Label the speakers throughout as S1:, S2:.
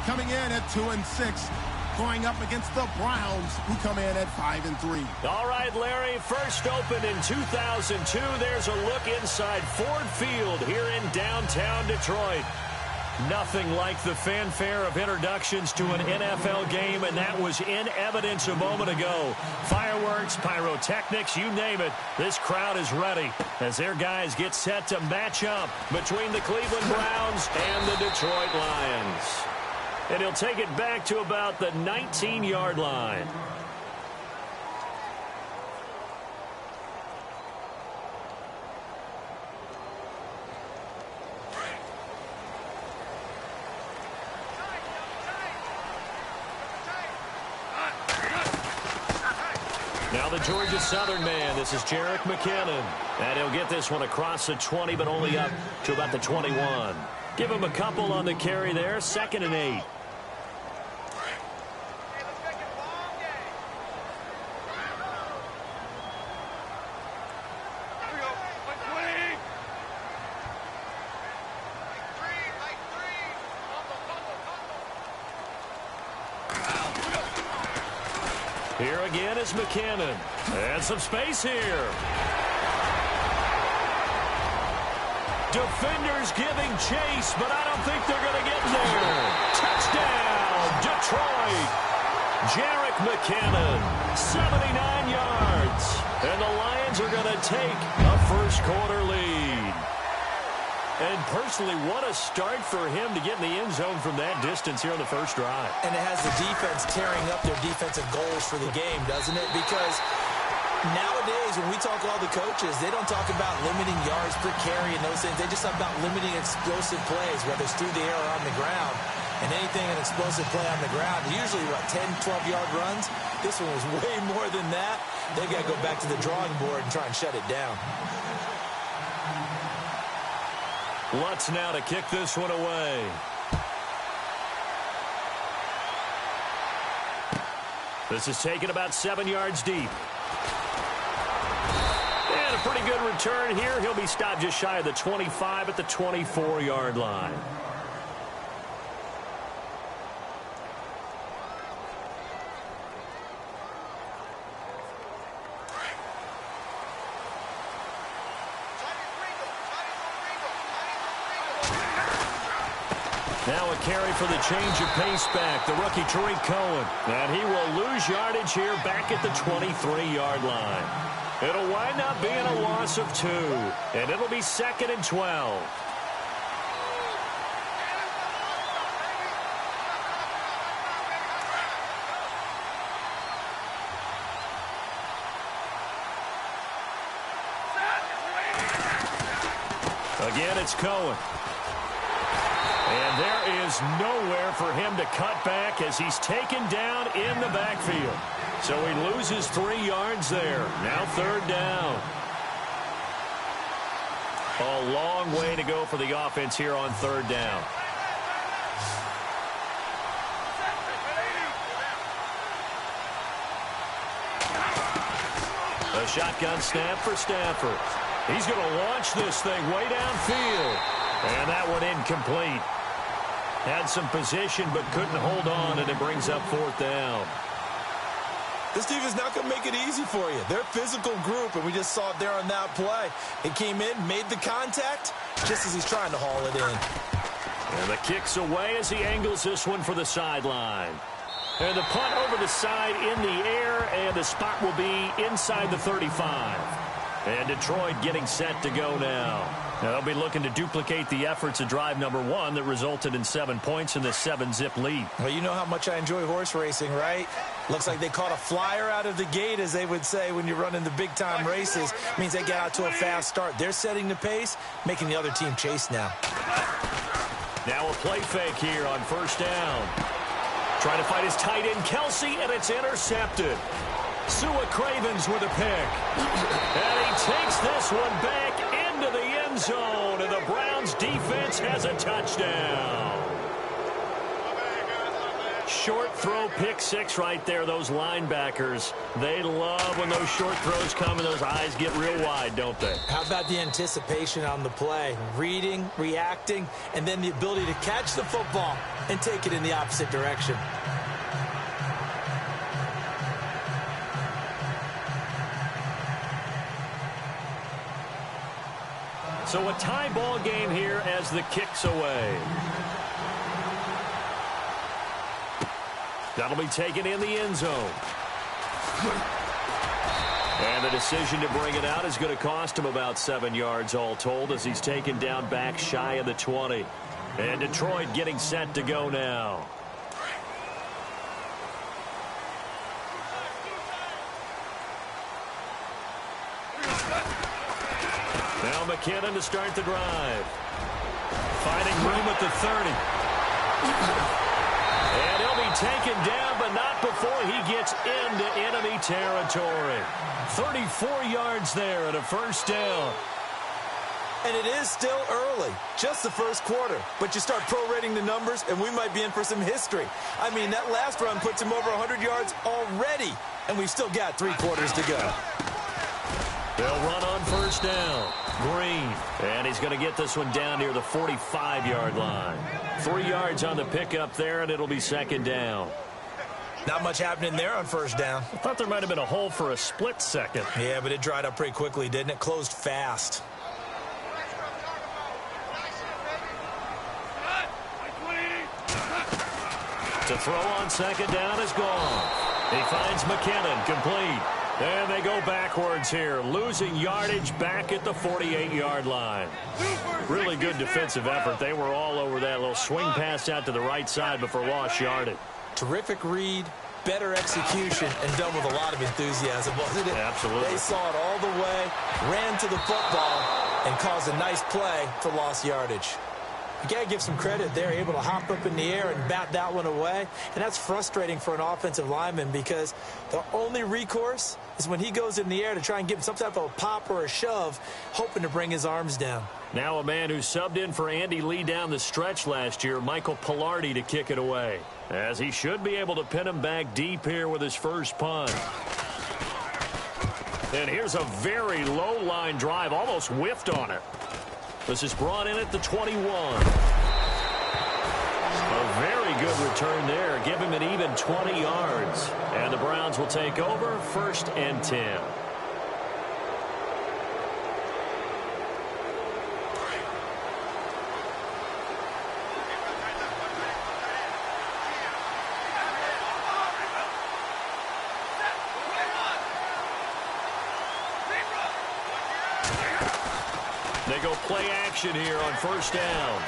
S1: coming in at 2-6. Going up against the Browns, who come in at 5-3.
S2: All right, Larry, first opened in 2002. There's a look inside Ford Field here in downtown Detroit. Nothing like the fanfare of introductions to an NFL game, and that was in evidence a moment ago. Fireworks, pyrotechnics, you name it. This crowd is ready as their guys get set to match up between the Cleveland Browns and the Detroit Lions. And he'll take it back to about the 19-yard line. Now the Georgia Southern man, this is Jerick McKinnon. And he'll get this one across the 20, but only up to about the 21. Give him a couple on the carry there, 2nd and 8. Here again is McKinnon. And some space here. Defenders giving chase, but I don't think they're going to get there. Touchdown, Detroit. Jerick McKinnon, 79 yards. And the Lions are going to take a first-quarter lead. And personally, what a start for him to get in the end zone from that distance here on the first drive.
S3: And it has the defense tearing up their defensive goals for the game, doesn't it? Because nowadays, when we talk to all the coaches, they don't talk about limiting yards per carry and those things. They just talk about limiting explosive plays, whether it's through the air or on the ground. And anything an explosive play on the ground, usually, 10, 12-yard runs. This one was way more than that. They've got to go back to the drawing board and try and shut it down.
S2: Lutz now to kick this one away. This is taken about 7 yards deep. And a pretty good return here. He'll be stopped just shy of the 25 at the 24-yard line. Now a carry for the change of pace back, the rookie Tariq Cohen. And he will lose yardage here back at the 23-yard line. It'll wind up being a loss of 2, and it'll be 2nd and 12. Again, it's Cohen. And there is nowhere for him to cut back as he's taken down in the backfield. So he loses 3 yards there. Now 3rd down. A long way to go for the offense here on 3rd down. A shotgun snap for Stafford. He's going to launch this thing way downfield. And that one incomplete. Had some position but couldn't hold on, and it brings up 4th down.
S3: This team is not going to make it easy for you. They're a physical group, and we just saw it there on that play. It came in, made the contact, just as he's trying to haul it in.
S2: And the kick's away as he angles this one for the sideline. And the punt over the side in the air, and the spot will be inside the 35. And Detroit getting set to go now. They'll be looking to duplicate the efforts of drive number 1 that resulted in 7 points in the 7-zip lead.
S3: Well, you know how much I enjoy horse racing, right? Looks like they caught a flyer out of the gate, as they would say when you're running the big-time races. Means they get out to a fast start. They're setting the pace, making the other team chase now.
S2: Now a play fake here on 1st down. Trying to fight his tight end, Kelsey, and it's intercepted. Sua Cravens with a pick. And he takes this one back into the end zone, and the Browns defense has a touchdown. Short throw, pick six right there. Those linebackers, they love when those short throws come and those eyes get real wide, don't they?
S3: How about the anticipation on the play? Reading, reacting, and then the ability to catch the football and take it in the opposite direction.
S2: So a tie ball game here as the kick's away. That'll be taken in the end zone. And the decision to bring it out is going to cost him about 7 yards all told as he's taken down back shy of the 20. And Detroit getting set to go now. Now McKinnon to start the drive. Finding room at the 30. And he'll be taken down, but not before he gets into enemy territory. 34 yards there at a first down.
S3: And it is still early, just the first quarter. But you start prorating the numbers, and we might be in for some history. I mean, that last run puts him over 100 yards already, and we've still got 3 quarters to go.
S2: They'll run on first down. Green. And he's going to get this one down near the 45-yard line. 3 yards on the pickup there, and it'll be second down.
S3: Not much happening there on first down.
S2: I thought there might have been a hole for a split second.
S3: Yeah, but it dried up pretty quickly, didn't it? Closed fast.
S2: To throw on second down is gone. He finds McKinnon, complete. And they go backwards here, losing yardage back at the 48-yard line. Really good defensive effort. They were all over that little swing pass out to the right side before lost yardage.
S3: Terrific read, better execution, and done with a lot of enthusiasm, wasn't it?
S2: Absolutely.
S3: They saw it all the way, ran to the football, and caused a nice play for lost yardage. You got to give some credit. They're able to hop up in the air and bat that one away. And that's frustrating for an offensive lineman because the only recourse is when he goes in the air to try and give him some type of a pop or a shove, hoping to bring his arms down.
S2: Now a man who subbed in for Andy Lee down the stretch last year, Michael Pilardi, to kick it away. As he should be able to pin him back deep here with his first punt. And here's a very low line drive, almost whiffed on it. This is brought in at the 21. A very good return there. Give him an even 20 yards. And the Browns will take over, 1st and 10. They go play action here on first down.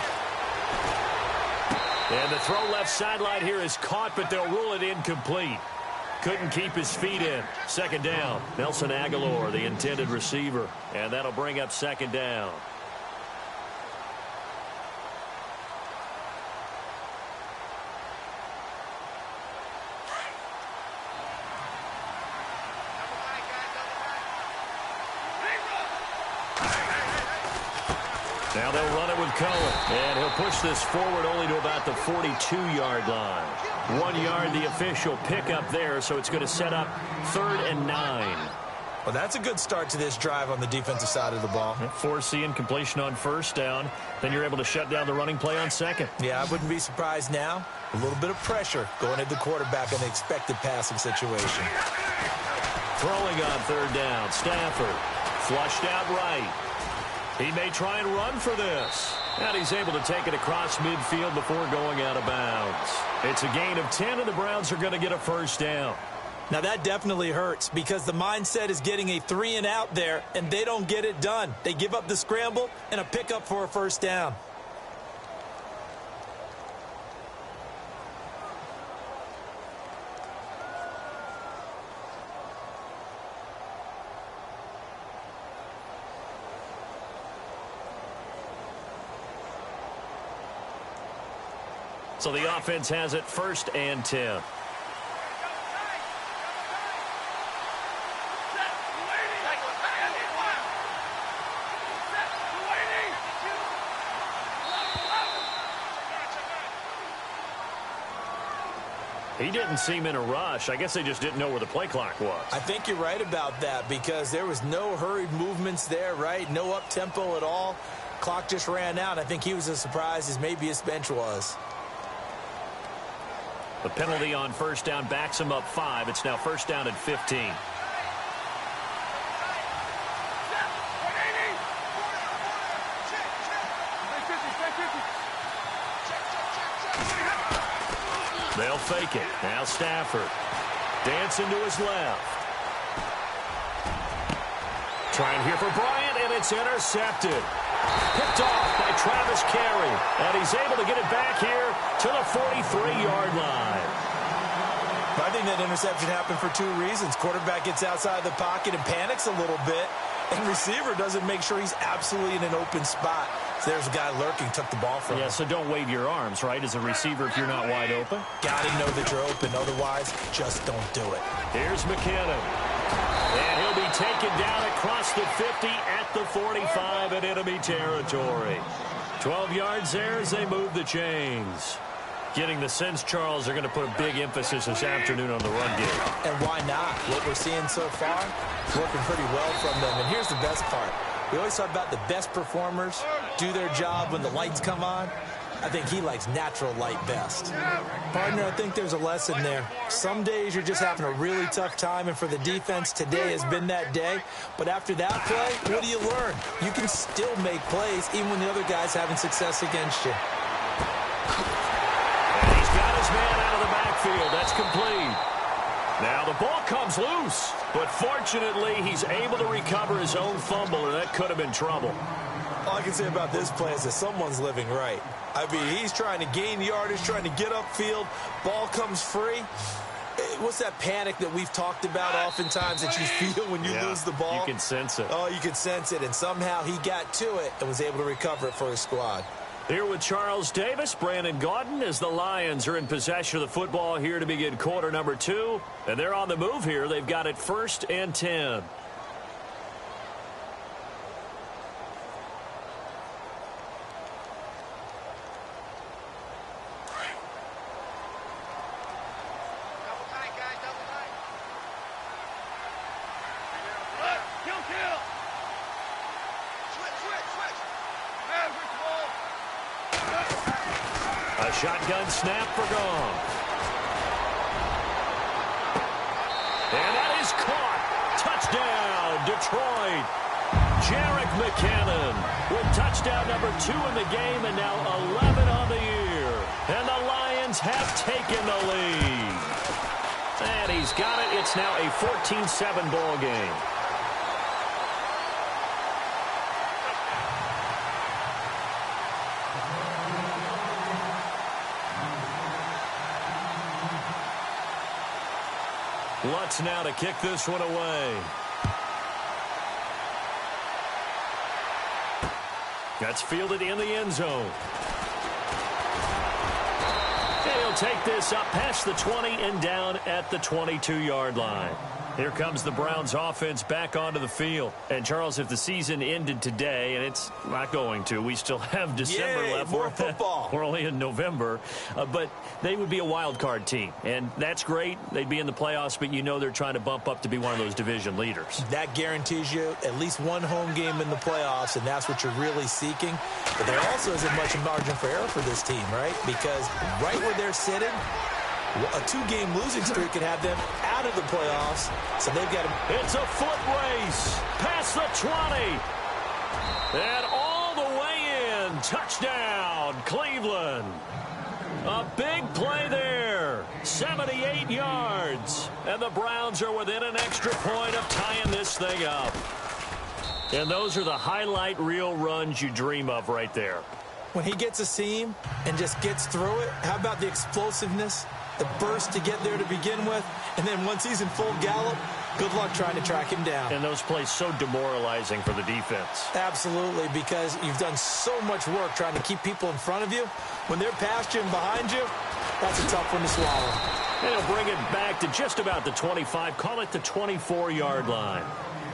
S2: And the throw left sideline here is caught, but they'll rule it incomplete. Couldn't keep his feet in. Second down. Nelson Aguilar, the intended receiver. And that'll bring up second down. Now they'll run it with Cohen. And he'll push this forward only to about the 42-yard line. 1 yard, the official pickup there, so it's going to set up 3rd and 9.
S3: Well, that's a good start to this drive on the defensive side of the ball.
S2: Foreseeing completion on first down. Then you're able to shut down the running play on second.
S3: Yeah, I wouldn't be surprised now. A little bit of pressure going at the quarterback in the expected passing situation.
S2: Throwing on third down. Stafford flushed out right. He may try and run for this. And he's able to take it across midfield before going out of bounds. It's a gain of 10, and the Browns are going to get a first down.
S3: Now, that definitely hurts because the mindset is getting a 3-and-out there, and they don't get it done. They give up the scramble and a pickup for a first down.
S2: So the offense has it 1st and 10. He didn't seem in a rush. I guess they just didn't know where the play clock was.
S3: I think you're right about that because there was no hurried movements there, right? No up-tempo at all. Clock just ran out. I think he was as surprised as maybe his bench was.
S2: The penalty on first down backs him up 5. It's now first down at 15. They'll fake it. Now Stafford. Dancing to his left. Trying here for Bryant, and it's intercepted. Picked off by Travis Carey. And he's able to get it back here to the 43-yard line.
S3: I think that interception happened for 2 reasons. Quarterback gets outside the pocket and panics a little bit. And receiver doesn't make sure he's absolutely in an open spot. So there's a guy lurking, took the ball from him.
S2: Yeah, so don't wave your arms, right, as a receiver if you're not wide open.
S3: Got to know that you're open. Otherwise, just don't do it.
S2: Here's McKinnon. And he'll be taken down across the 50 at the 45 in enemy territory. 12 yards there as they move the chains. Getting the sense, Charles, they're going to put a big emphasis this afternoon on the run game.
S3: And why not? What we're seeing so far, working pretty well from them. And here's the best part. We always talk about the best performers do their job when the lights come on. I think he likes natural light best. Partner, I think there's a lesson there. Some days you're just having a really tough time, and for the defense, today has been that day. But after that play, what do you learn? You can still make plays even when the other guy's having success against you.
S2: And he's got his man out of the backfield. That's complete. Now the ball comes loose, but fortunately he's able to recover his own fumble, and that could have been trouble.
S3: All I can say about this play is that someone's living right. I mean, he's trying to gain yardage, trying to get upfield. Ball comes free. What's that panic that we've talked about oftentimes that you feel when you lose the ball?
S2: You can sense it.
S3: Oh, you can sense it, and somehow he got to it and was able to recover it for his squad.
S2: Here with Charles Davis, Brandon Gaudin, as the Lions are in possession of the football here to begin quarter number 2. And they're on the move here. They've got it 1st and 10. A shotgun snap for Goff. And that is caught. Touchdown, Detroit. Jerick McKinnon with touchdown number 2 in the game and now 11 on the year. And the Lions have taken the lead. And he's got it. It's now a 14-7 ball game. Lutz now to kick this one away. That's fielded in the end zone. And he'll take this up past the 20 and down at the 22-yard line. Here comes the Browns offense back onto the field. And, Charles, if the season ended today, and it's not going to, we still have December left.
S3: More football.
S2: We're only in November. But they would be a wild card team. And that's great. They'd be in the playoffs, but you know they're trying to bump up to be one of those division leaders.
S3: That guarantees you at least one home game in the playoffs, and that's what you're really seeking. But there also isn't much margin for error for this team, right? Because right where they're sitting, a 2-game losing streak could have them out of the playoffs, so they've got to...
S2: It's a foot race past the 20. And all the way in. Touchdown, Cleveland. A big play there. 78 yards. And the Browns are within an extra point of tying this thing up. And those are the highlight reel runs you dream of right there.
S3: When he gets a seam and just gets through it, how about the explosiveness? The burst to get there to begin with, and then once he's in full gallop, good luck trying to track him down.
S2: And those plays so demoralizing for the defense.
S3: Absolutely, because you've done so much work trying to keep people in front of you. When they're past you and behind you, that's a tough one to swallow.
S2: And he'll bring it back to just about the 25, call it the 24-yard line.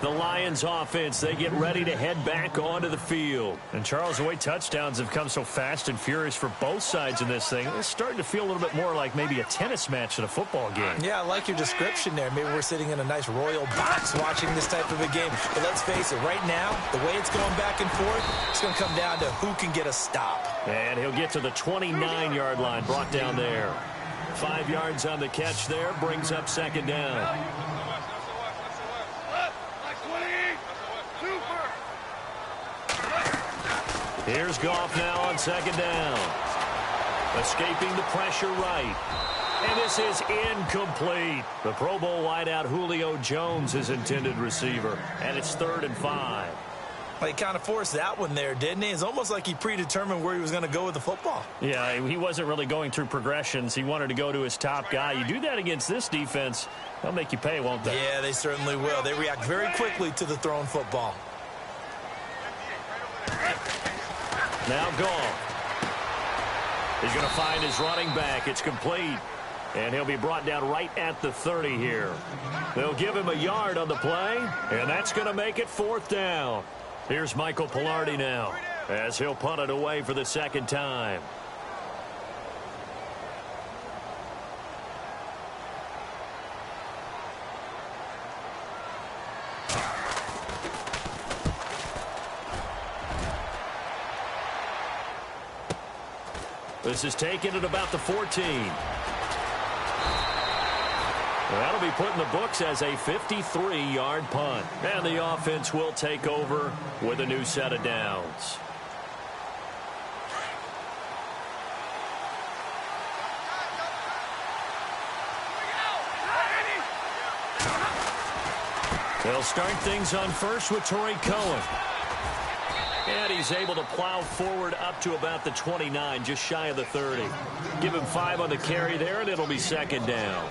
S2: The Lions offense, they get ready to head back onto the field. And Charles, the way touchdowns have come so fast and furious for both sides in this thing, it's starting to feel a little bit more like maybe a tennis match than a football game.
S3: Yeah, I like your description there. Maybe we're sitting in a nice royal box watching this type of a game. But let's face it, right now, the way it's going back and forth, it's going to come down to who can get a stop.
S2: And he'll get to the 29-yard line, brought down there. 5 yards on the catch there, brings up second down. Here's Goff now on second down. Escaping the pressure right. And this is incomplete. The Pro Bowl wideout Julio Jones, his intended receiver. And it's 3rd and 5.
S3: Well, he kind of forced that one there, didn't he? It's almost like he predetermined where he was going to go with the football.
S2: Yeah, he wasn't really going through progressions. He wanted to go to his top guy. You do that against this defense, they'll make you pay, won't they?
S3: Yeah, they certainly will. They react very quickly to the thrown football.
S2: Now Goff. He's going to find his running back. It's complete. And he'll be brought down right at the 30 here. They'll give him a yard on the play, and that's going to make it 4th down. Here's Michael Pilardi now as he'll punt it away for the second time. This is taken at about the 14. That'll be put in the books as a 53-yard punt. And the offense will take over with a new set of downs. They'll start things on first with Torrey Cohen. And he's able to plow forward up to about the 29, just shy of the 30. Give him 5 on the carry there, and it'll be second down.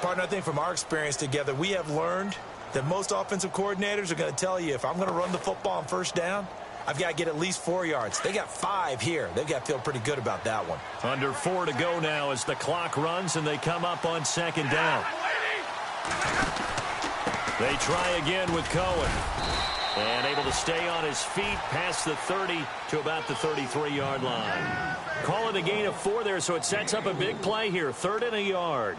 S3: Partner, I think from our experience together, we have learned that most offensive coordinators are going to tell you, if I'm going to run the football on first down, I've got to get at least 4 yards. They got 5 here. They've got to feel pretty good about that one.
S2: Under 4 to go now as the clock runs, and they come up on second down. They try again with Cohen. And able to stay on his feet past the 30 to about the 33-yard line. Calling a gain of 4 there, so it sets up a big play here. 3rd and a yard.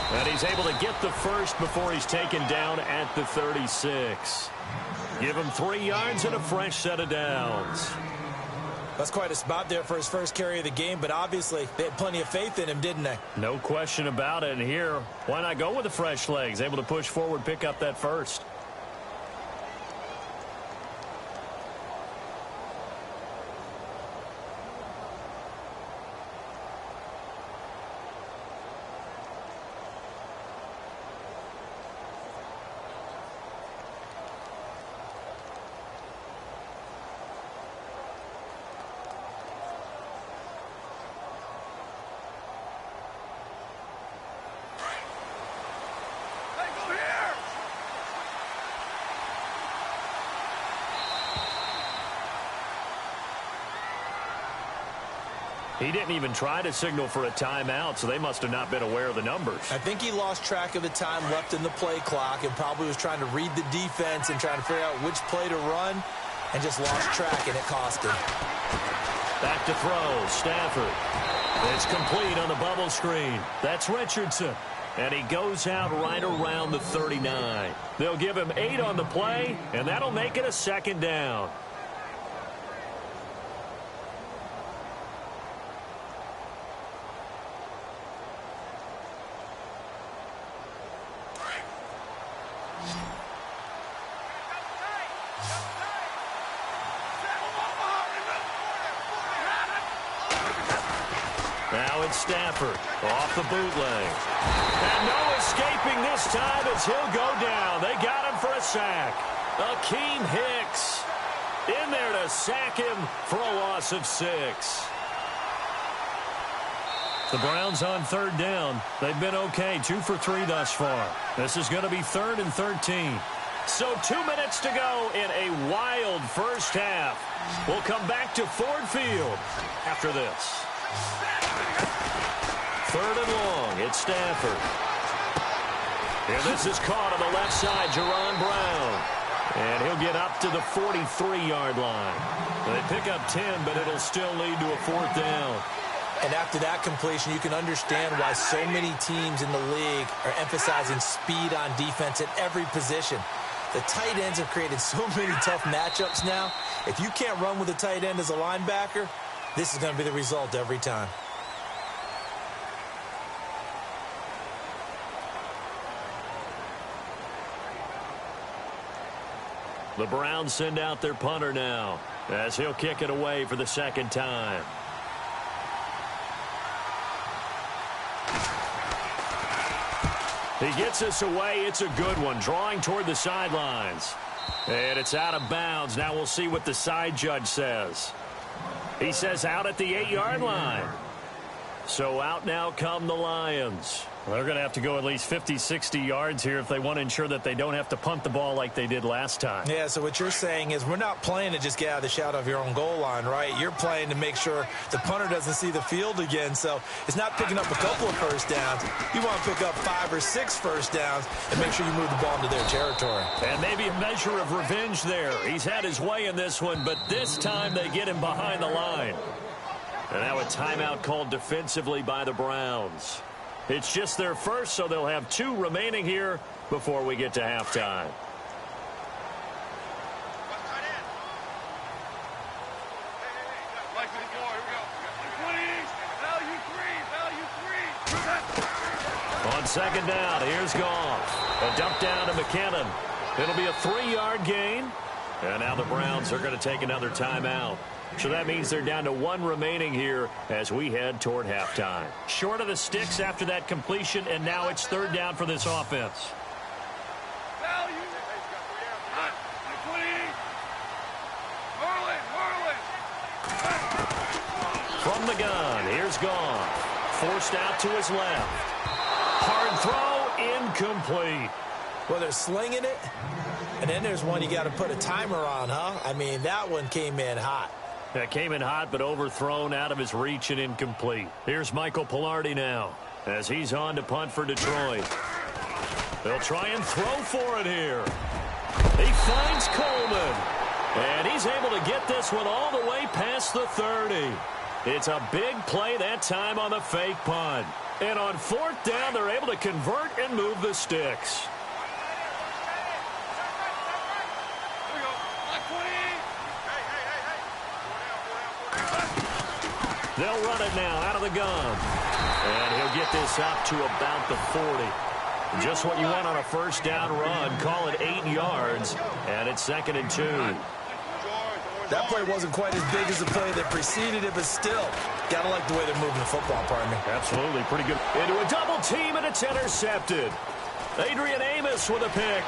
S2: And he's able to get the first before he's taken down at the 36. Give him 3 yards and a fresh set of downs.
S3: That's quite a spot there for his first carry of the game, but obviously they had plenty of faith in him, didn't they?
S2: No question about it. And here, why not go with the fresh legs? Able to push forward, pick up that first. He didn't even try to signal for a timeout, so they must have not been aware of the numbers.
S3: I think he lost track of the time left in the play clock and probably was trying to read the defense and trying to figure out which play to run and just lost track, and it cost him.
S2: Back to throw. Stafford. It's complete on the bubble screen. That's Richardson. And he goes out right around the 39. They'll give him 8 on the play, and that'll make it a second down. Now it's Stafford off the bootleg. And no escaping this time as he'll go down. They got him for a sack. Akeem Hicks in there to sack him for a loss of 6. The Browns on third down. They've been okay, 2 for 3 thus far. This is going to be 3rd and 13. So 2 minutes to go in a wild first half. We'll come back to Ford Field after this. 3rd and long. It's Stafford. And this is caught on the left side, Jerron Brown. And he'll get up to the 43-yard line. They pick up 10, but it'll still lead to a 4th down.
S3: And after that completion, you can understand why so many teams in the league are emphasizing speed on defense at every position. The tight ends have created so many tough matchups now. If you can't run with a tight end as a linebacker, this is going to be the result every time.
S2: The Browns send out their punter now as he'll kick it away for the 2nd time. He gets us away. It's a good one, drawing toward the sidelines. And it's out of bounds. Now we'll see what the side judge says. He says out at the 8-yard line. So out now come the Lions. They're going to have to go at least 50, 60 yards here if they want to ensure that they don't have to punt the ball like they did last time.
S3: Yeah, so what you're saying is we're not playing to just get out of the shadow of your own goal line, right? You're playing to make sure the punter doesn't see the field again. So it's not picking up a couple of first downs. You want to pick up 5 or 6 first downs and make sure you move the ball into their territory.
S2: And maybe a measure of revenge there. He's had his way in this one, but this time they get him behind the line. And now a timeout called defensively by the Browns. It's just their first, so they'll have 2 remaining here before we get to halftime. On 2nd down, here's Goff. A dump down to McKinnon. It'll be a 3-yard gain. And now the Browns are going to take another timeout. So that means they're down to 1 remaining here as we head toward halftime. Short of the sticks after that completion, and now it's 3rd down for this offense. From the gun, here's Goff. Forced out to his left. Hard throw, incomplete.
S3: Well, they're slinging it, and then there's one you got to put a timer on, huh? I mean, that one came in hot.
S2: That came in hot, but overthrown, out of his reach and incomplete. Here's Michael Pilardi now as he's on to punt for Detroit. They'll try and throw for it here. He finds Coleman, and he's able to get this one all the way past the 30. It's a big play that time on the fake punt. And on 4th down, they're able to convert and move the sticks. They'll run it now out of the gun. And he'll get this up to about the 40. Just what you want on a first down run. Call it 8 yards. And it's 2nd and 2.
S3: That play wasn't quite as big as the play that preceded it, but still, got to like the way they're moving the football, partner.
S2: Absolutely. Pretty good. Into a double team, and it's intercepted. Adrian Amos with a pick.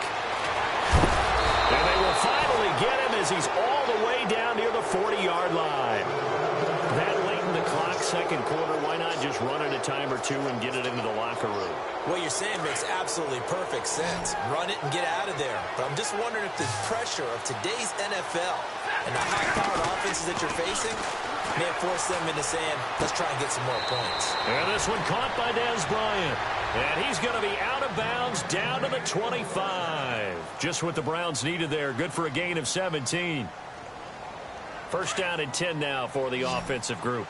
S2: And they will finally get him as he's all the way down near the 40-yard line. That late in the clock, 2nd quarter, why not just run it a time or 2 and get it into the locker room?
S3: What you're saying makes absolutely perfect sense. Run it and get out of there. But I'm just wondering if the pressure of today's NFL and the high-powered offenses that you're facing may have forced them into saying, let's try and get some more points.
S2: And this one caught by Dez Bryant. And he's going to be out of bounds down to the 25. Just what the Browns needed there. Good for a gain of 17. First down and 10 now for the offensive group.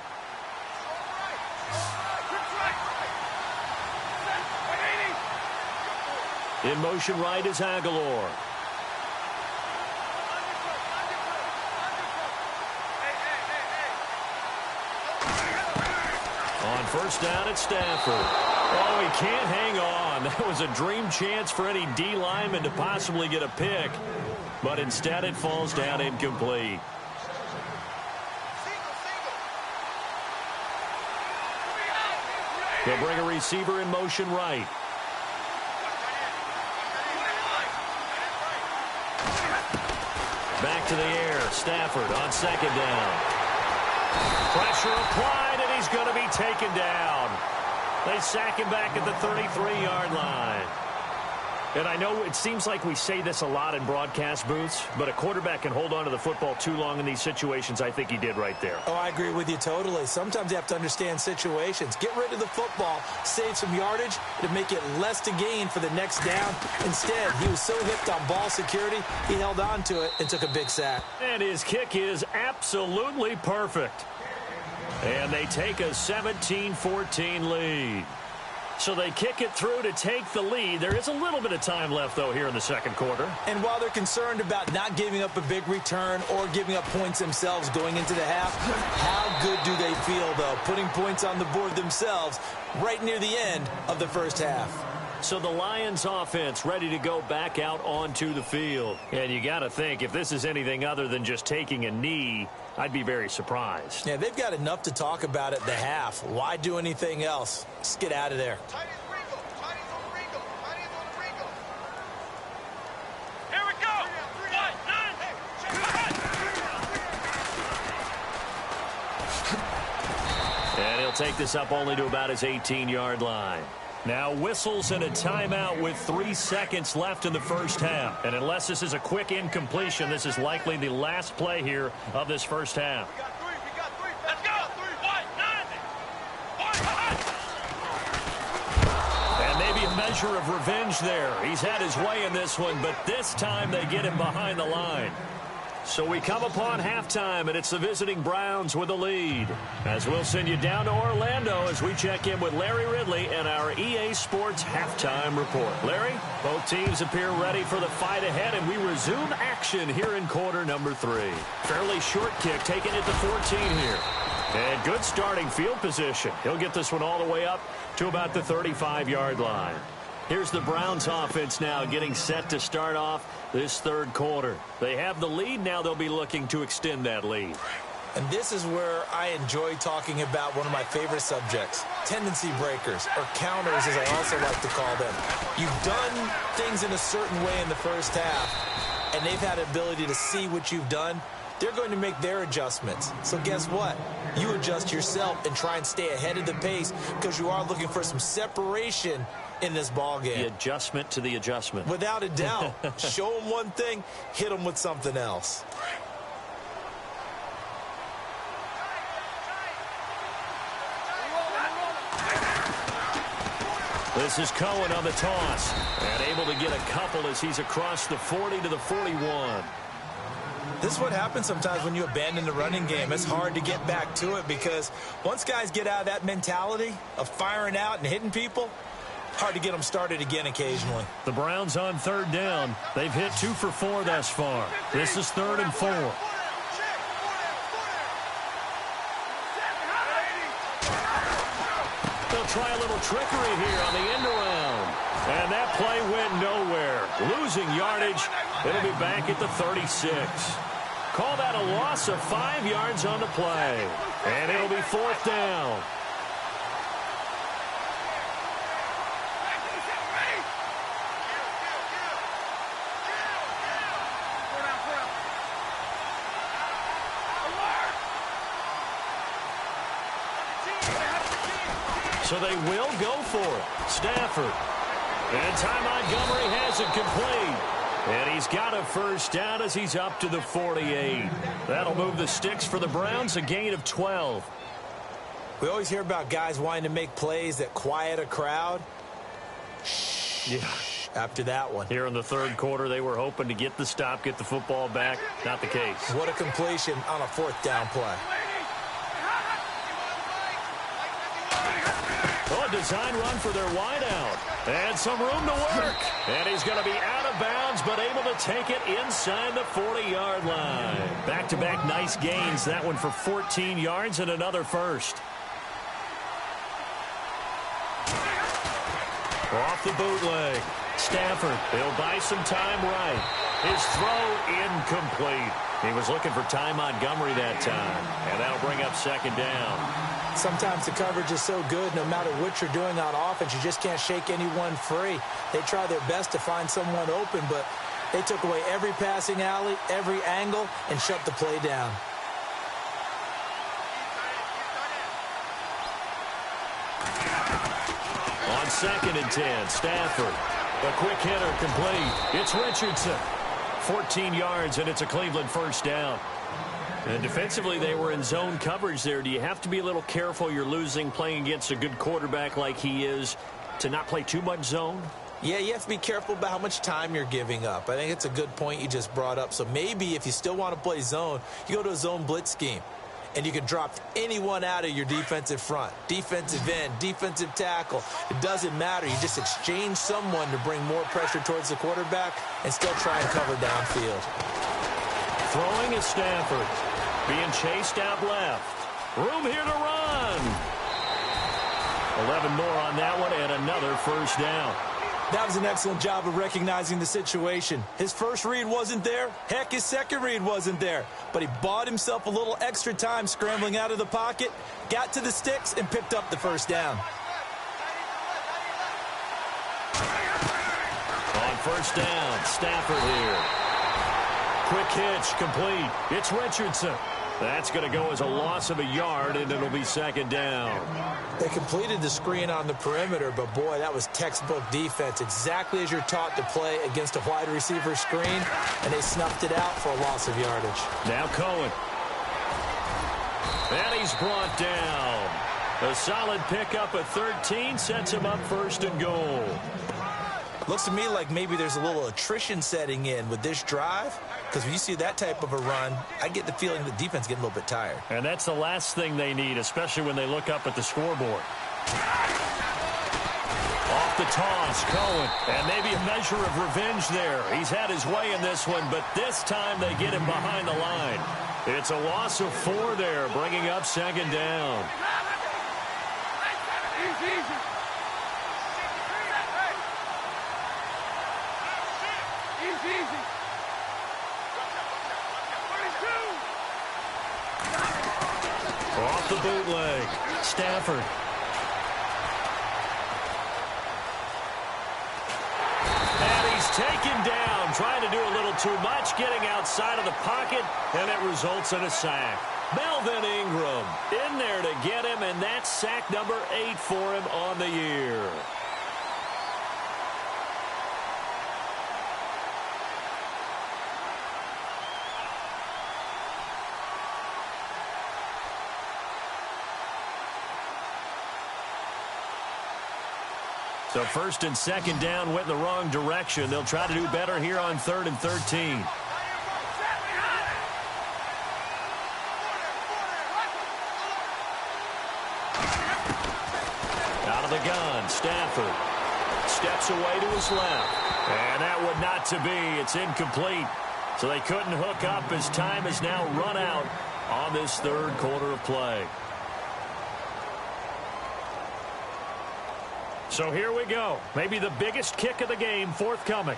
S2: In motion right is Aguilar. On first down, it's Stafford. Oh, he can't hang on. That was a dream chance for any D lineman to possibly get a pick. But instead, it falls down incomplete. They'll bring a receiver in motion right. Back to the air. Stafford on 2nd down. Pressure applied, and he's going to be taken down. They sack him back at the 33-yard line. And I know it seems like we say this a lot in broadcast booths, but a quarterback can hold on to the football too long in these situations. I think he did right there.
S3: Oh, I agree with you totally. Sometimes you have to understand situations. Get rid of the football, save some yardage to make it less to gain for the next down. Instead, he was so hipped on ball security, he held on to it and took a big sack.
S2: And his kick is absolutely perfect. And they take a 17-14 lead. So they kick it through to take the lead. There is a little bit of time left, though, here in the second quarter.
S3: And while they're concerned about not giving up a big return or giving up points themselves going into the half, how good do they feel, though, putting points on the board themselves right near the end of the first half?
S2: So the Lions offense ready to go back out onto the field. And you got to think, if this is anything other than just taking a knee, I'd be very surprised.
S3: Yeah, they've got enough to talk about at the half. Why do anything else? Just get out of there.
S4: Here we go. 1, 9.
S2: And he'll take this up only to about his 18-yard line. Now whistles and a timeout with 3 seconds left in the first half. And unless this is a quick incompletion, this is likely the last play here of this first half.
S4: We got three. Let's go. 3, 1, 9.
S2: And maybe a measure of revenge there. He's had his way in this one, but this time they get him behind the line. So we come upon halftime, and it's the visiting Browns with the lead. As we'll send you down to Orlando as we check in with Larry Ridley and our EA Sports halftime report. Larry, both teams appear ready for the fight ahead, and we resume action here in quarter number 3. Fairly short kick, taking it to 14 here. And good starting field position. He'll get this one all the way up to about the 35-yard line. Here's the Browns offense now getting set to start off this third quarter. They have the lead. Now they'll be looking to extend that lead.
S3: And this is where I enjoy talking about one of my favorite subjects, tendency breakers, or counters as I also like to call them. You've done things in a certain way in the first half, and they've had the ability to see what you've done. They're going to make their adjustments. So guess what? You adjust yourself and try and stay ahead of the pace because you are looking for some separation in this ball game.
S2: The adjustment to the adjustment.
S3: Without a doubt. Show them one thing, hit them with something else.
S2: This is Cohen on the toss. And able to get a couple as he's across the 40 to the 41.
S3: This is what happens sometimes when you abandon the running game. It's hard to get back to it because once guys get out of that mentality of firing out and hitting people, hard to get them started again occasionally.
S2: The Browns on third down. They've hit 2 for 4 thus far. This is 3rd and 4. They'll try a little trickery here on the end around. And that play went nowhere. Losing yardage. It'll be back at the 36. Call that a loss of 5 yards on the play. And it'll be 4th down. So they will go for it. Stafford. And Ty Montgomery has it complete. And he's got a first down as he's up to the 48. That'll move the sticks for the Browns, a gain of 12.
S3: We always hear about guys wanting to make plays that quiet a crowd.
S2: Yeah.
S3: After that one.
S2: Here in the third quarter, they were hoping to get the stop, get the football back. Not the case.
S3: What a completion on a 4th down play.
S2: Oh, a design run for their wideout. And some room to work. And he's going to be out of bounds, but able to take it inside the 40-yard line. Back-to-back nice gains. That one for 14 yards and another first. Off the bootleg. Stafford, he'll buy some time right. His throw incomplete. He was looking for Ty Montgomery that time. And that'll bring up 2nd down.
S3: Sometimes the coverage is so good, no matter what you're doing on offense, you just can't shake anyone free. They try their best to find someone open, but they took away every passing alley, every angle, and shut the play down.
S2: On 2nd and 10, Stafford. A quick hitter complete. It's Richardson. 14 yards, and it's a Cleveland first down. And defensively, they were in zone coverage there. Do you have to be a little careful? You're losing playing against a good quarterback like he is to not play too much zone?
S3: Yeah, you have to be careful about how much time you're giving up. I think it's a good point you just brought up. So maybe if you still want to play zone, you go to a zone blitz scheme. And you can drop anyone out of your defensive front. Defensive end, defensive tackle. It doesn't matter. You just exchange someone to bring more pressure towards the quarterback and still try and cover downfield.
S2: Throwing is Stafford. Being chased out left. Room here to run. 11 more on that one and another first down.
S3: That was an excellent job of recognizing the situation. His first read wasn't there. Heck, his second read wasn't there. But he bought himself a little extra time scrambling out of the pocket, got to the sticks, and picked up the first down.
S2: On first down, Stafford here. Quick hitch, complete. It's Richardson. That's going to go as a loss of a yard, and it'll be second down.
S3: They completed the screen on the perimeter, but, boy, that was textbook defense, exactly as you're taught to play against a wide receiver screen, and they snuffed it out for a loss of yardage.
S2: Now Cohen. And he's brought down. A solid pickup at 13 sets him up first and goal.
S3: Looks to me like maybe there's a little attrition setting in with this drive, because when you see that type of a run, I get the feeling the defense getting a little bit tired.
S2: And that's the last thing they need, especially when they look up at the scoreboard. Off the toss, Cohen. And maybe a measure of revenge there. He's had his way in this one, but this time they get him behind the line. It's a loss of 4 there, bringing up second down. Off the bootleg, Stafford. And he's taken down, trying to do a little too much, getting outside of the pocket, and it results in a sack. Melvin Ingram in there to get him, and that's sack number 8 for him on the year. So first and second down went in the wrong direction. They'll try to do better here on 3rd and 13. Out of the gun, Stafford steps away to his left. And that would not to be. It's incomplete. So they couldn't hook up as time has now run out on this third quarter of play. So here we go. Maybe the biggest kick of the game forthcoming.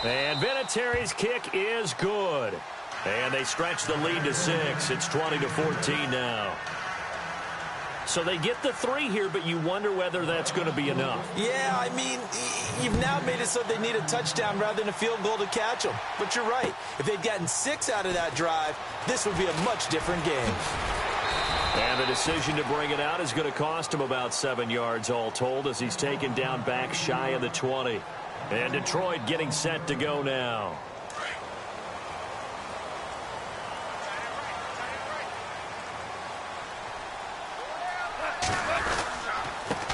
S2: And Vinatieri's kick is good. And they stretch the lead to 6. It's 20-14 now. So they get the 3 here, but you wonder whether that's going to be enough.
S3: Yeah, I mean, you've now made it so they need a touchdown rather than a field goal to catch them. But you're right. If they'd gotten 6 out of that drive, this would be a much different game.
S2: And the decision to bring it out is going to cost him about 7 yards all told as he's taken down back shy of the 20. And Detroit getting set to go now.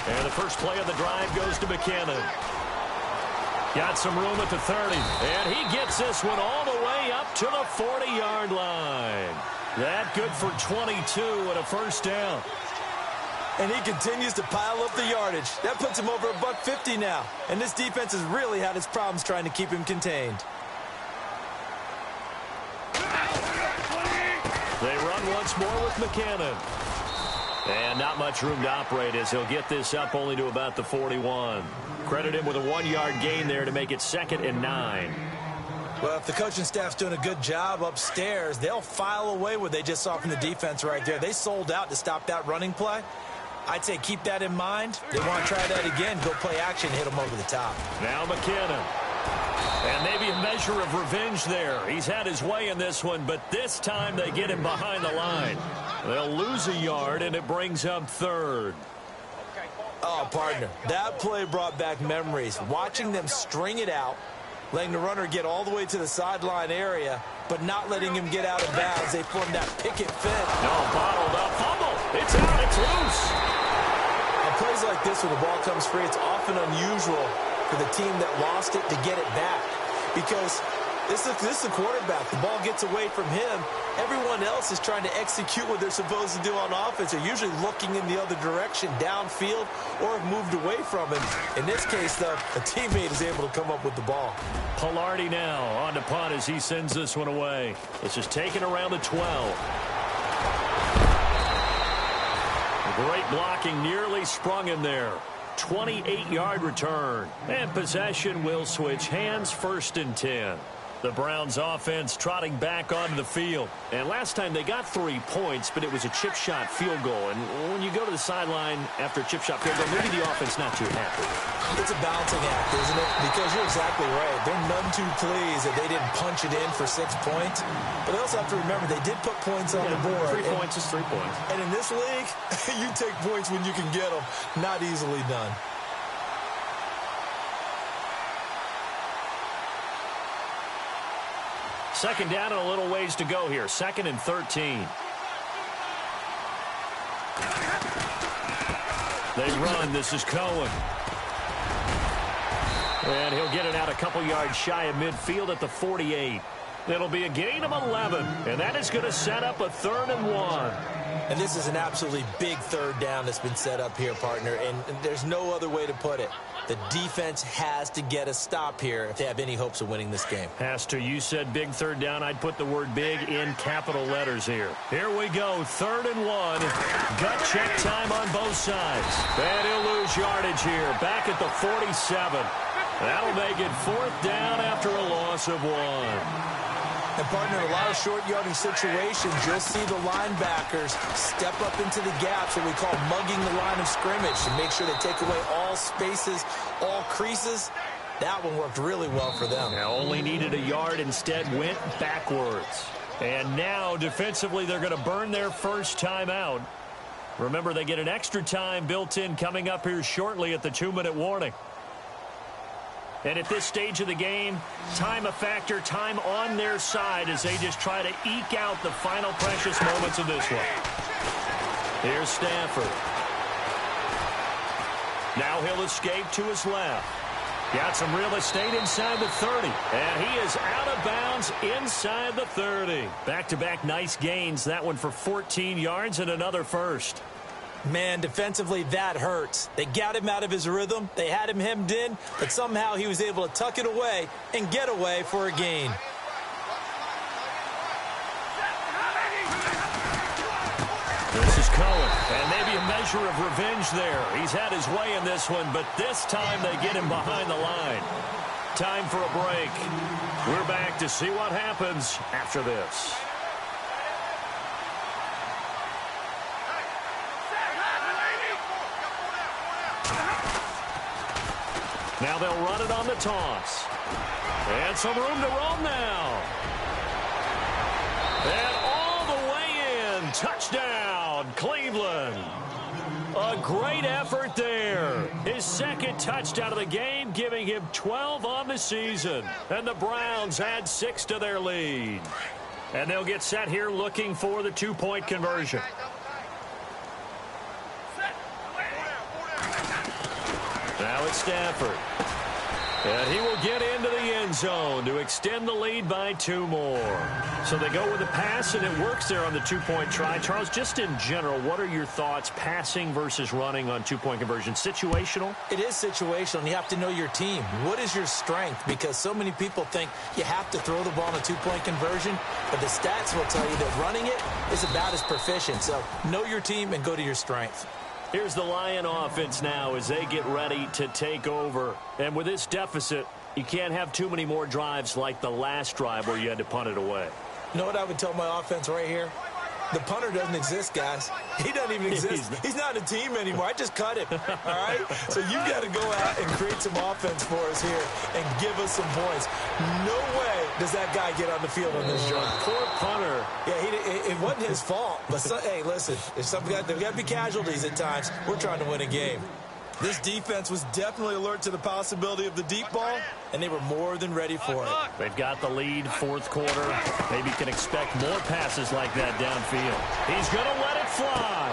S2: And the first play of the drive goes to McKinnon. Got some room at the 30. And he gets this one all the way up to the 40-yard line. That good for 22 and a first down.
S3: And he continues to pile up the yardage. That puts him over $150 now. And this defense has really had its problems trying to keep him contained.
S2: They run once more with McKinnon. And not much room to operate as he'll get this up only to about the 41. Credit him with a 1-yard gain there to make it 2nd and 9.
S3: Well, if the coaching staff's doing a good job upstairs, they'll file away what they just saw from the defense right there. They sold out to stop that running play. I'd say keep that in mind. They want to try that again, go play action, hit them over the top.
S2: Now McKinnon. And maybe a measure of revenge there. He's had his way in this one, but this time they get him behind the line. They'll lose a yard, and it brings up third.
S3: Oh, partner, that play brought back memories. Watching them string it out, letting the runner get all the way to the sideline area, but not letting him get out of bounds. They formed that picket fence.
S2: No, bottled up. Fumble. It's out. It's loose.
S3: On plays like this, when the ball comes free, it's often unusual for the team that lost it to get it back, because this is a quarterback. The ball gets away from him. Everyone else is trying to execute what they're supposed to do on offense. They're usually looking in the other direction, downfield, or have moved away from him. In this case, though, a teammate is able to come up with the ball.
S2: Pilardi now on to punt as he sends this one away. This is taken around the 12. Great blocking, nearly sprung him there. 28-yard return. And possession will switch hands, 1st and 10. The Browns offense trotting back onto the field. And last time they got 3 points, but it was a chip shot field goal. And when you go to the sideline after a chip shot field goal, maybe the offense not too happy.
S3: It's a balancing act, isn't it? Because you're exactly right. They're none too pleased that they didn't punch it in for 6 points. But they also have to remember they did put points on the board.
S2: 3 points is 3 points.
S3: And in this league, you take points when you can get them. Not easily done.
S2: Second down and a little ways to go here. 2nd and 13. They run. This is Cohen. And he'll get it out a couple yards shy of midfield at the 48. It'll be a gain of 11. And that is going to set up a 3rd and 1.
S3: And this is an absolutely big 3rd down that's been set up here, partner. And there's no other way to put it. The defense has to get a stop here if they have any hopes of winning this game.
S2: Has to. You said big 3rd down. I'd put the word big in capital letters here. Here we go. 3rd and 1. Gut check time on both sides. And he'll lose yardage here. Back at the 47. That'll make it 4th down after a loss of 1.
S3: And, partner, in a lot of short yardage situations, you'll see the linebackers step up into the gaps, what we call mugging the line of scrimmage, to make sure they take away all spaces, all creases. That one worked really well for them.
S2: Now only needed a yard, instead went backwards. And now, defensively, they're going to burn their first time out. Remember, they get an extra time built in coming up here shortly at the 2-minute warning. And at this stage of the game, time a factor, time on their side as they just try to eke out the final precious moments of this one. Here's Stafford. Now he'll escape to his left. Got some real estate inside the 30. And he is out of bounds inside the 30. Back-to-back nice gains. That one for 14 yards and another first.
S3: Man, defensively, that hurts. They got him out of his rhythm. They had him hemmed in, but somehow he was able to tuck it away and get away for a gain.
S2: This is Cohen, and maybe a measure of revenge there. He's had his way in this one, but this time they get him behind the line. Time for a break. We're back to see what happens after this. Now they'll run it on the toss. And some room to roam now. And all the way in. Touchdown, Cleveland. A great effort there. His 2nd touchdown of the game, giving him 12 on the season. And the Browns add 6 to their lead. And they'll get set here looking for the 2-point conversion. Now it's Stafford. And he will get into the end zone to extend the lead by 2 more. So they go with the pass, and it works there on the 2-point try. Charles, just in general, what are your thoughts, passing versus running on 2-point conversion? Situational?
S3: It is situational, and you have to know your team. What is your strength? Because so many people think you have to throw the ball on a 2-point conversion, but the stats will tell you that running it is about as proficient. So know your team and go to your strength.
S2: Here's the Lion offense now as they get ready to take over. And with this deficit, you can't have too many more drives like the last drive where you had to punt it away.
S3: You know what I would tell my offense right here? The punter doesn't exist, guys. He doesn't even exist. He's not a team anymore. I just cut him, all right? So you've got to go out and create some offense for us here and give us some points. No way does that guy get on the field on this drive.
S2: Poor punter.
S3: Yeah, it wasn't his fault. But, hey, listen, there's got to be casualties at times. We're trying to win a game. This defense was definitely alert to the possibility of the deep ball, and they were more than ready for it.
S2: They've got the lead, fourth quarter. Maybe can expect more passes like that downfield. He's going to let it fly.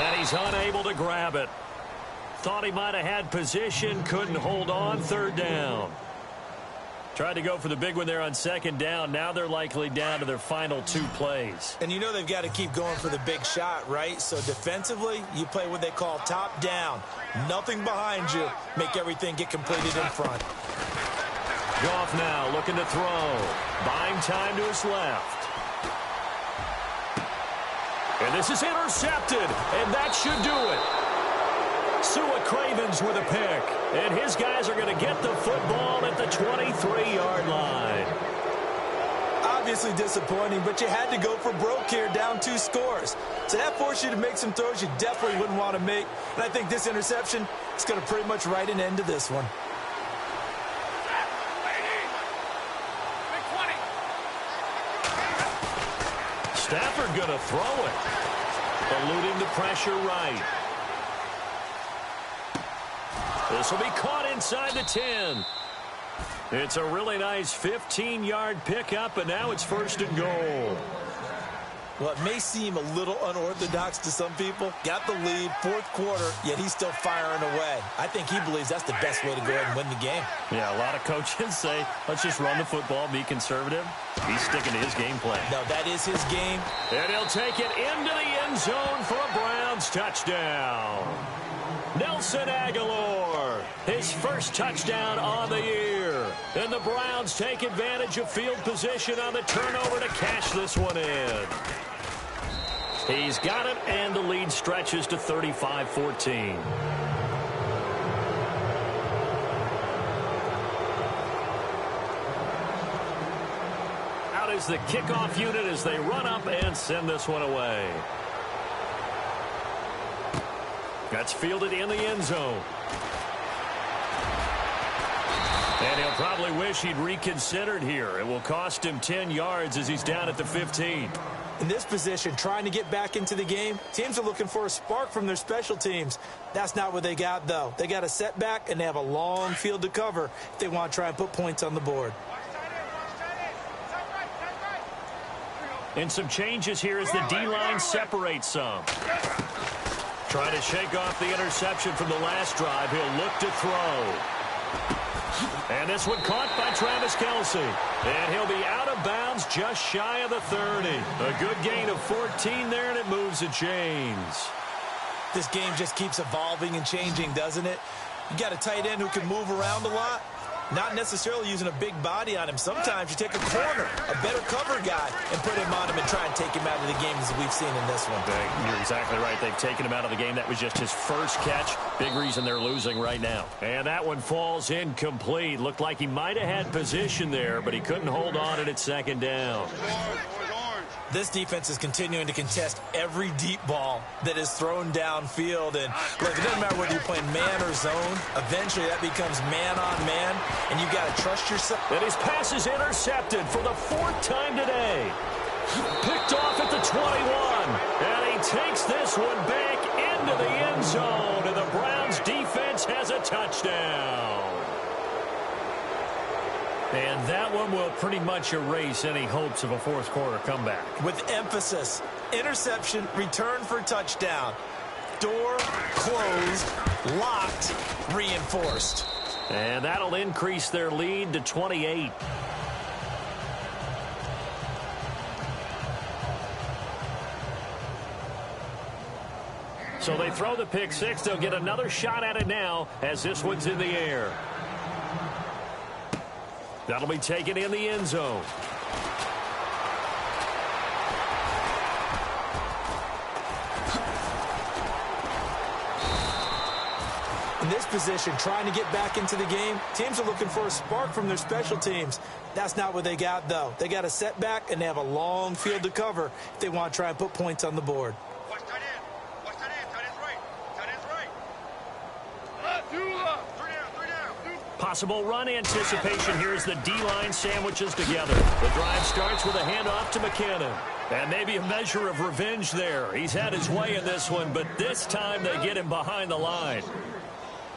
S2: And he's unable to grab it. Thought he might have had position, couldn't hold on, third down. Tried to go for the big one there on second down. Now they're likely down to their final 2 plays.
S3: And you know they've got to keep going for the big shot, right? So defensively, you play what they call top down. Nothing behind you. Make everything get completed in front.
S2: Goff now looking to throw. Buying time to his left. And this is intercepted. And that should do it. Sua Cravens with a pick. And his guys are going to get the football at the 23-yard line.
S3: Obviously disappointing, but you had to go for broke here, down 2 scores. So that forced you to make some throws you definitely wouldn't want to make. And I think this interception is going to pretty much write an end to this one.
S2: Stafford going to throw it. Eluding the pressure right. This will be caught inside the 10. It's a really nice 15-yard pickup, and now it's first and goal.
S3: Well, it may seem a little unorthodox to some people. Got the lead, fourth quarter, yet he's still firing away. I think he believes that's the best way to go ahead and win the game.
S2: Yeah, a lot of coaches say, let's just run the football, be conservative. He's sticking to his game plan.
S3: No, that is his game.
S2: And he'll take it into the end zone for a Browns touchdown. Nelson Aguilar, his first touchdown on the year. And the Browns take advantage of field position on the turnover to cash this one in. He's got it, and the lead stretches to 35-14. Out is the kickoff unit as they run up and send this one away. That's fielded in the end zone. And he'll probably wish he'd reconsidered here. It will cost him 10 yards as he's down at the 15.
S3: In this position, trying to get back into the game, teams are looking for a spark from their special teams. That's not what they got, though. They got a setback, and they have a long field to cover if they want to try and put points on the board.
S2: And some changes here as the D-line separates some. Trying to shake off the interception from the last drive. He'll look to throw. And this one caught by Travis Kelce. And he'll be out of bounds just shy of the 30. A good gain of 14 there, and it moves the chains.
S3: This game just keeps evolving and changing, doesn't it? You got a tight end who can move around a lot. Not necessarily using a big body on him. Sometimes you take a corner, a better cover guy, and put him on him and try and take him out of the game as we've seen in this one.
S2: You're exactly right. They've taken him out of the game. That was just his first catch. Big reason they're losing right now. And that one falls incomplete. Looked like he might have had position there, but he couldn't hold on at its second down.
S3: This defense is continuing to contest every deep ball that is thrown downfield. And look, it doesn't matter whether you're playing man or zone. Eventually, that becomes man on man, and you've got to trust yourself.
S2: And his pass is intercepted for the 4th time today. Picked off at the 21. And he takes this one back into the end zone. And the Browns defense has a touchdown. And that one will pretty much erase any hopes of a fourth quarter comeback.
S3: With emphasis, interception, return for touchdown. Door closed, locked, reinforced.
S2: And that'll increase their lead to 28. So they throw the pick six. They'll get another shot at it now as this one's in the air. That'll be taken in the end zone.
S3: And this position, trying to get back into the game, teams are looking for a spark from their special teams. That's not what they got, though. They got a setback, and they have a long field to cover if they want to try and put points on the board.
S4: Watch tight end. Watch tight end. Tight end's right. Tight end's right. Three down.
S2: Possible run anticipation here as the D-line sandwiches together. The drive starts with a handoff to McKinnon. And maybe a measure of revenge there. He's had his way in this one, but this time they get him behind the line.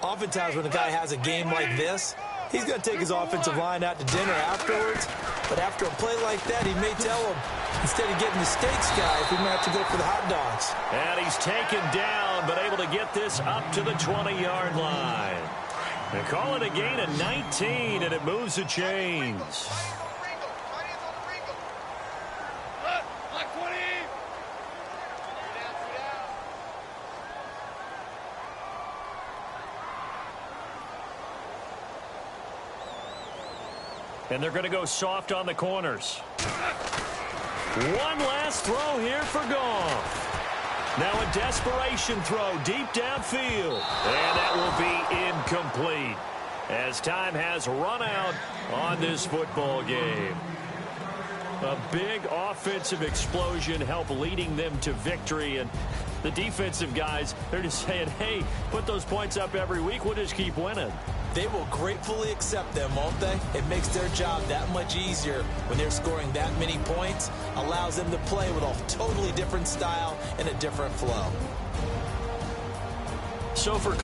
S3: Oftentimes when a guy has a game like this, he's going to take his offensive line out to dinner afterwards. But after a play like that, he may tell him, instead of getting the steaks, guys, we might have to go for the hot dogs.
S2: And he's taken down, but able to get this up to the 20-yard line. They call it a gain of 19, and it moves the chains. And they're going to go soft on the corners. One last throw here for Goff. Now a desperation throw deep downfield. And that will be incomplete as time has run out on this football game. A big offensive explosion helped leading them to victory. And the defensive guys, they're just saying, hey, put those points up every week. We'll just keep winning.
S3: They will gratefully accept them, won't they? It makes their job that much easier when they're scoring that many points. Allows them to play with a totally different style and a different flow.
S2: So for